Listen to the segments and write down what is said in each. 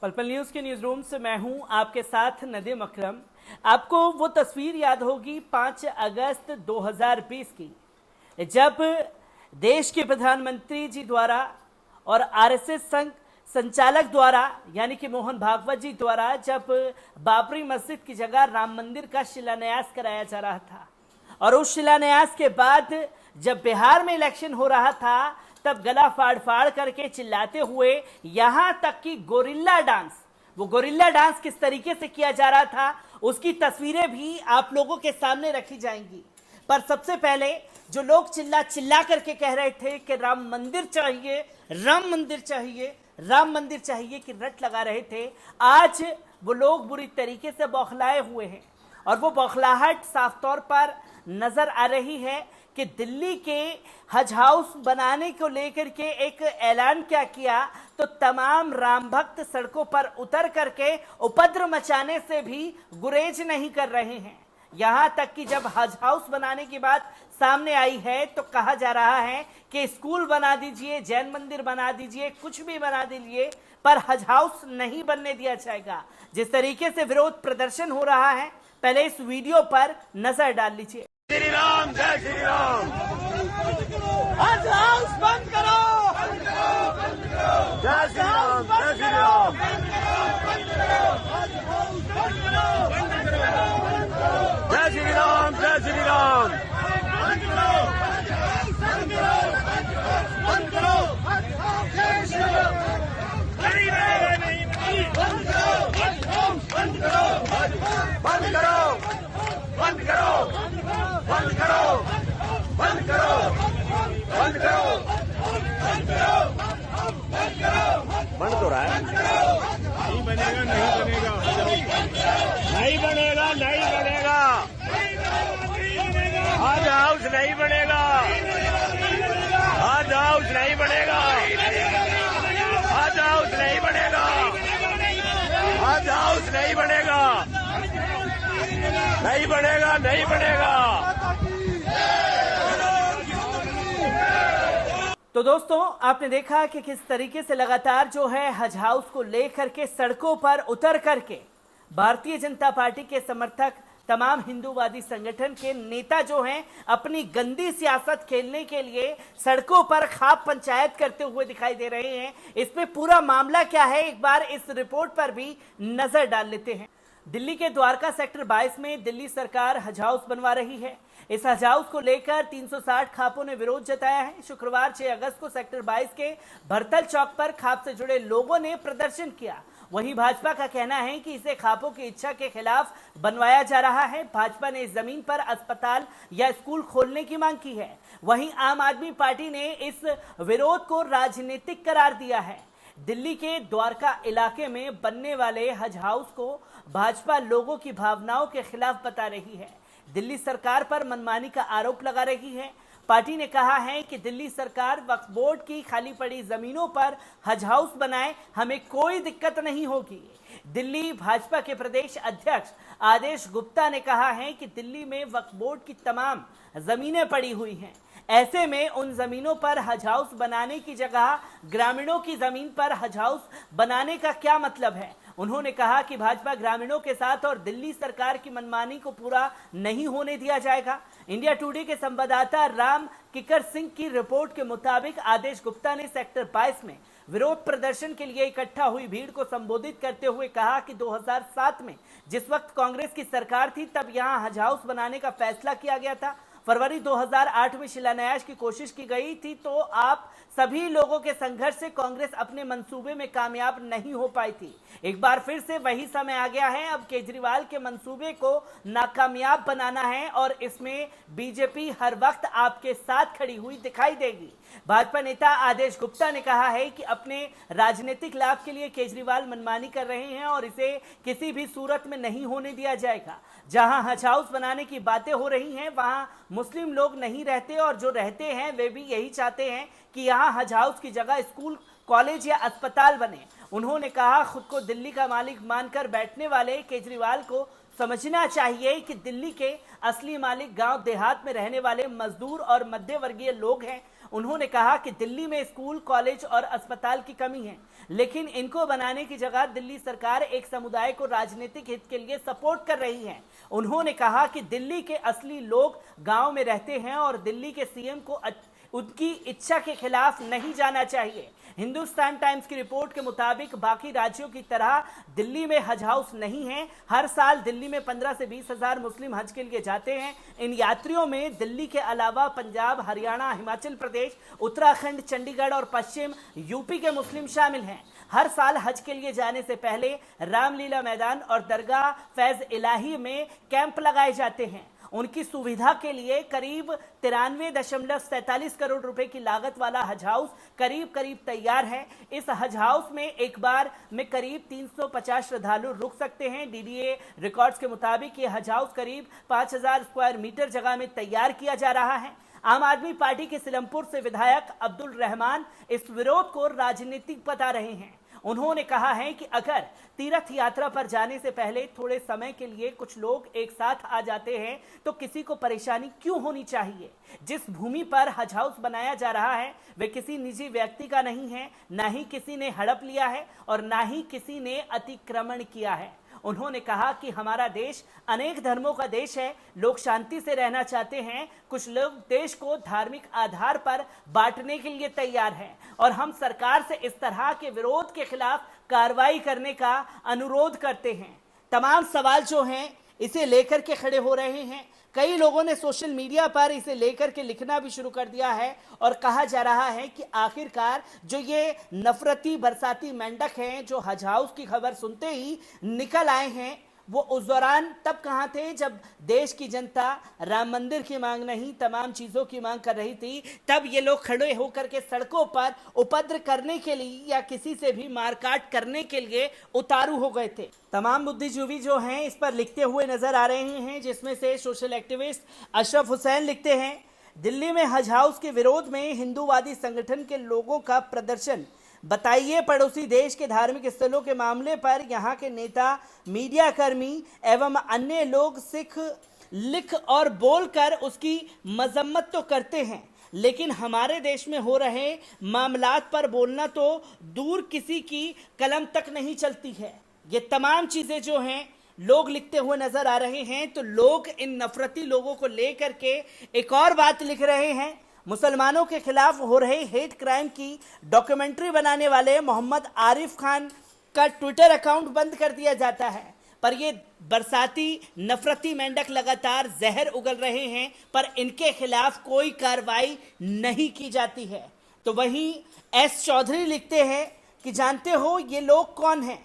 पल पल न्यूज के न्यूज रूम से मैं हूं आपके साथ नदीम अकरम। आपको वो तस्वीर याद होगी 5 अगस्त 2020 की, जब देश के प्रधानमंत्री जी द्वारा और आरएसएस संघ संचालक द्वारा यानी कि मोहन भागवत जी द्वारा जब बाबरी मस्जिद की जगह राम मंदिर का शिलान्यास कराया जा रहा था। और उस शिलान्यास के बाद जब बिहार में इलेक्शन हो रहा था तब गला फाड़ फाड़ करके चिल्लाते हुए यहां तक कि गोरिल्ला डांस, वो गोरिल्ला डांस किस तरीके से किया जा रहा था उसकी तस्वीरें भी आप लोगों के सामने रखी जाएंगी। पर सबसे पहले जो लोग चिल्ला चिल्ला करके कह रहे थे कि राम मंदिर चाहिए, राम मंदिर चाहिए, राम मंदिर चाहिए की रट लगा रहे थे, आज वो लोग बुरी तरीके से बौखलाए हुए हैं। और वो बौखलाहट साफ तौर पर नजर आ रही है कि दिल्ली के हज हाउस बनाने को लेकर के एक ऐलान क्या किया तो तमाम राम भक्त सड़कों पर उतर करके उपद्रव मचाने से भी गुरेज नहीं कर रहे हैं। यहां तक कि जब हज हाउस बनाने की बात सामने आई है तो कहा जा रहा है कि स्कूल बना दीजिए, जैन मंदिर बना दीजिए, कुछ भी बना दीजिए, पर हज हाउस नहीं बनने दिया जाएगा। जिस तरीके से विरोध प्रदर्शन हो रहा है, पहले इस वीडियो पर नजर डाल लीजिए। श्री राम, जय श्री राम। हज हाउस बंद करो, जय श्री राम, जय श्री राम। जय श्री राम, जय श्री राम। बंद करो, बंद करो, बंद करो, बंद करो, बंद करो, बंद करो, बंद करो। बंद तो रहा है। नहीं बनेगा, नहीं बनेगा, नहीं बनेगा, नहीं बनेगा। हज हाउस नहीं बनेगा, हज हाउस नहीं बनेगा, हज हाउस नहीं बनेगा, हज हाउस नहीं बनेगा, नहीं बनेगा, नहीं बनेगा। तो दोस्तों, आपने देखा कि किस तरीके से लगातार जो है हज हाउस को लेकर के सड़कों पर उतर करके भारतीय जनता पार्टी के समर्थक, तमाम हिंदूवादी संगठन के नेता जो हैं अपनी गंदी सियासत खेलने के लिए सड़कों पर खाप पंचायत करते हुए दिखाई दे रहे हैं। इसमें पूरा मामला क्या है, एक बार इस रिपोर्ट पर भी नजर डाल लेते हैं। दिल्ली के द्वारका सेक्टर 22 में दिल्ली सरकार हज हाउस बनवा रही है। इस हज हाउस को लेकर 360 खापों ने विरोध जताया है। शुक्रवार 6 अगस्त को सेक्टर 22 के भरतल चौक पर खाप से जुड़े लोगों ने प्रदर्शन किया। वहीं भाजपा का कहना है कि इसे खापों की इच्छा के खिलाफ बनवाया जा रहा है। भाजपा ने इस जमीन पर अस्पताल या स्कूल खोलने की मांग की है। वहीं आम आदमी पार्टी ने इस विरोध को राजनीतिक करार दिया है। दिल्ली के द्वारका इलाके में बनने वाले हज हाउस को भाजपा लोगों की भावनाओं के खिलाफ बता रही है। दिल्ली सरकार पर मनमानी का आरोप लगा रही है। पार्टी ने कहा है कि दिल्ली सरकार वक्फ बोर्ड की खाली पड़ी जमीनों पर हज हाउस बनाए, हमें कोई दिक्कत नहीं होगी। दिल्ली भाजपा के प्रदेश अध्यक्ष आदेश गुप्ता ने कहा है कि दिल्ली में वक्फ बोर्ड की तमाम जमीनें पड़ी हुई हैं, ऐसे में उन जमीनों पर हज हाउस बनाने की जगह ग्रामीणों की जमीन पर हज हाउस बनाने का क्या मतलब है। उन्होंने कहा कि भाजपा ग्रामीणों के साथ और दिल्ली सरकार की मनमानी को पूरा नहीं होने दिया जाएगा। इंडिया टुडे के संवाददाता राम किकर सिंह की रिपोर्ट के मुताबिक आदेश गुप्ता ने सेक्टर 22 में विरोध प्रदर्शन के लिए इकट्ठा हुई भीड़ को संबोधित करते हुए कहा कि 2007 में जिस वक्त कांग्रेस की सरकार थी तब यहां हज हाउस बनाने का फैसला किया गया था। फरवरी 2008 में शिलान्यास की कोशिश की गई थी, तो आप सभी लोगों के संघर्ष से कांग्रेस अपने मंसूबे में कामयाब नहीं हो पाई थी। एक बार फिर से वही समय आ गया है, अब केजरीवाल के मंसूबे को नाकामयाब बनाना है और इसमें बीजेपी हर वक्त आपके साथ खड़ी हुई दिखाई देगी। भाजपा नेता आदेश गुप्ता ने कहा है कि अपने राजनीतिक लाभ के लिए केजरीवाल मनमानी कर रहे हैं और इसे किसी भी सूरत में नहीं होने दिया जाएगा। जहां हज हाउस बनाने की बातें हो रही हैं वहां मुस्लिम लोग नहीं रहते और जो रहते हैं वे भी यही चाहते हैं कि यहां हज हाउस की जगह स्कूल, कॉलेज या अस्पताल बने। उन्होंने कहा, खुद को दिल्ली का मालिक मानकर बैठने वाले केजरीवाल को समझना चाहिए कि दिल्ली के असली मालिक गांव देहात में रहने वाले मजदूर और मध्य वर्गीय लोग हैं। उन्होंने कहा कि दिल्ली में स्कूल, कॉलेज और अस्पताल की कमी है, लेकिन इनको बनाने की जगह दिल्ली सरकार एक समुदाय को राजनीतिक हित के लिए सपोर्ट कर रही है। उन्होंने कहा कि दिल्ली के असली लोग गांव में रहते हैं और दिल्ली के सीएम को उनकी इच्छा के खिलाफ नहीं जाना चाहिए। हिंदुस्तान टाइम्स की रिपोर्ट के मुताबिक बाकी राज्यों की तरह दिल्ली में हज हाउस नहीं है। हर साल दिल्ली में 15 से 20 हजार मुस्लिम हज के लिए जाते हैं। इन यात्रियों में दिल्ली के अलावा पंजाब, हरियाणा, हिमाचल प्रदेश, उत्तराखंड, चंडीगढ़ और पश्चिम यूपी के मुस्लिम शामिल हैं। हर साल हज के लिए जाने से पहले रामलीला मैदान और दरगाह फैज इलाही में कैंप लगाए जाते हैं। उनकी सुविधा के लिए करीब 93.47 करोड़ रुपए की लागत वाला हज हाउस करीब तैयार है। इस हज हाउस में एक बार में करीब 350 श्रद्धालु रुक सकते हैं। डीडीए रिकॉर्ड्स के मुताबिक ये हज हाउस करीब 5000 स्क्वायर मीटर जगह में तैयार किया जा रहा है। आम आदमी पार्टी के सिलमपुर से विधायक अब्दुल रहमान इस विरोध को राजनीतिक बता रहे हैं। उन्होंने कहा है कि अगर तीर्थ यात्रा पर जाने से पहले थोड़े समय के लिए कुछ लोग एक साथ आ जाते हैं तो किसी को परेशानी क्यों होनी चाहिए। जिस भूमि पर हज हाउस बनाया जा रहा है वे किसी निजी व्यक्ति का नहीं है, ना ही किसी ने हड़प लिया है और ना ही किसी ने अतिक्रमण किया है। उन्होंने कहा कि हमारा देश अनेक धर्मों का देश है, लोग शांति से रहना चाहते हैं। कुछ लोग देश को धार्मिक आधार पर बांटने के लिए तैयार हैं और हम सरकार से इस तरह के विरोध के खिलाफ कार्रवाई करने का अनुरोध करते हैं। तमाम सवाल जो हैं इसे लेकर के खड़े हो रहे हैं। कई लोगों ने सोशल मीडिया पर इसे लेकर के लिखना भी शुरू कर दिया है और कहा जा रहा है कि आखिरकार जो ये नफरती बरसाती मेंढक हैं जो हज हाउस की खबर सुनते ही निकल आए हैं, वो उस दौरान तब कहाँ थे जब देश की जनता राम मंदिर की मांग नहीं तमाम चीज़ों की मांग कर रही थी। तब ये लोग खड़े होकर के सड़कों पर उपद्रव करने के लिए या किसी से भी मारकाट करने के लिए उतारू हो गए थे। तमाम बुद्धिजीवी जो हैं इस पर लिखते हुए नजर आ रहे हैं, जिसमें से सोशल एक्टिविस्ट अशरफ हुसैन लिखते हैं, दिल्ली में हज हाउस के विरोध में हिंदूवादी संगठन के लोगों का प्रदर्शन। बताइए पड़ोसी देश के धार्मिक स्थलों के मामले पर यहाँ के नेता, मीडिया कर्मी एवं अन्य लोग सिख लिख और बोलकर उसकी मजम्मत तो करते हैं, लेकिन हमारे देश में हो रहे मामलात पर बोलना तो दूर किसी की कलम तक नहीं चलती है। ये तमाम चीज़ें जो हैं लोग लिखते हुए नजर आ रहे हैं। तो लोग इन नफरती लोगों को लेकर के एक और बात लिख रहे हैं, मुसलमानों के खिलाफ हो रहे हेट क्राइम की डॉक्यूमेंट्री बनाने वाले मोहम्मद आरिफ खान का ट्विटर अकाउंट बंद कर दिया जाता है, पर ये बरसाती नफरती मेंढक लगातार जहर उगल रहे हैं पर इनके खिलाफ कोई कार्रवाई नहीं की जाती है। तो वहीं एस चौधरी लिखते हैं कि जानते हो ये लोग कौन हैं?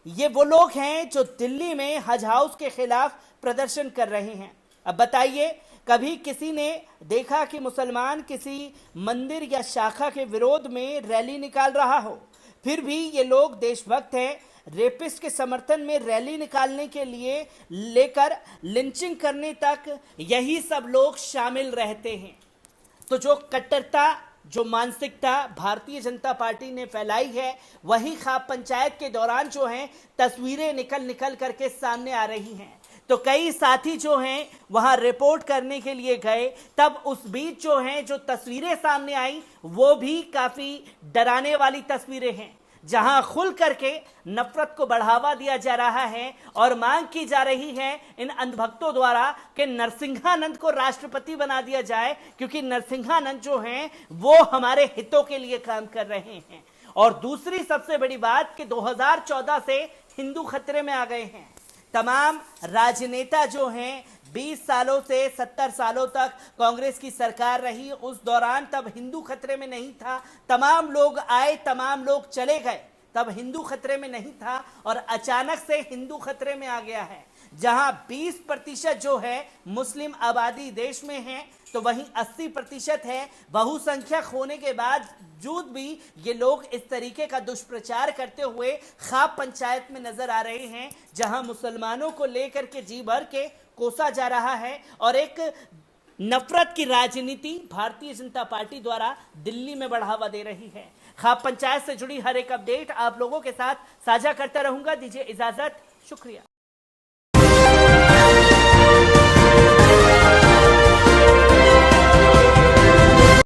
ये वो लोग हैं जो दिल्ली में हज हाउस के खिलाफ प्रदर्शन कर रहे हैं। अब बताइए, कभी किसी ने देखा कि मुसलमान किसी मंदिर या शाखा के विरोध में रैली निकाल रहा हो? फिर भी ये लोग देशभक्त हैं। रेपिस्ट के समर्थन में रैली निकालने के लिए लेकर लिंचिंग करने तक यही सब लोग शामिल रहते हैं। तो जो कट्टरता, जो मानसिकता भारतीय जनता पार्टी ने फैलाई है, वही खाप पंचायत के दौरान जो हैं तस्वीरें निकल करके सामने आ रही हैं। तो कई साथी जो हैं वहां रिपोर्ट करने के लिए गए, तब उस बीच जो हैं जो तस्वीरें सामने आई वो भी काफ़ी डराने वाली तस्वीरें हैं, जहां खुल करके नफरत को बढ़ावा दिया जा रहा है और मांग की जा रही है इन अंधभक्तों द्वारा कि नरसिंहानंद को राष्ट्रपति बना दिया जाए, क्योंकि नरसिंहानंद जो हैं वो हमारे हितों के लिए काम कर रहे हैं। और दूसरी सबसे बड़ी बात कि 2014 से हिंदू खतरे में आ गए हैं। तमाम राजनेता जो हैं 20 सालों से 70 सालों तक कांग्रेस की सरकार रही, उस दौरान तब हिंदू खतरे में नहीं था। तमाम लोग आए, तमाम लोग चले गए, तब हिंदू खतरे में नहीं था और अचानक से हिंदू खतरे में आ गया है। जहां 20% जो है मुस्लिम आबादी देश में है, तो वहीं 80% है बहुसंख्यक होने के बावजूद भी ये लोग इस तरीके का दुष्प्रचार करते हुए खाप पंचायत में नजर आ रहे हैं, जहां मुसलमानों को लेकर के जी भर के कोसा जा रहा है और एक नफरत की राजनीति भारतीय जनता पार्टी द्वारा दिल्ली में बढ़ावा दे रही है। खाप पंचायत से जुड़ी हर एक अपडेट आप लोगों के साथ साझा करता रहूंगा। दीजिए इजाजत, शुक्रिया।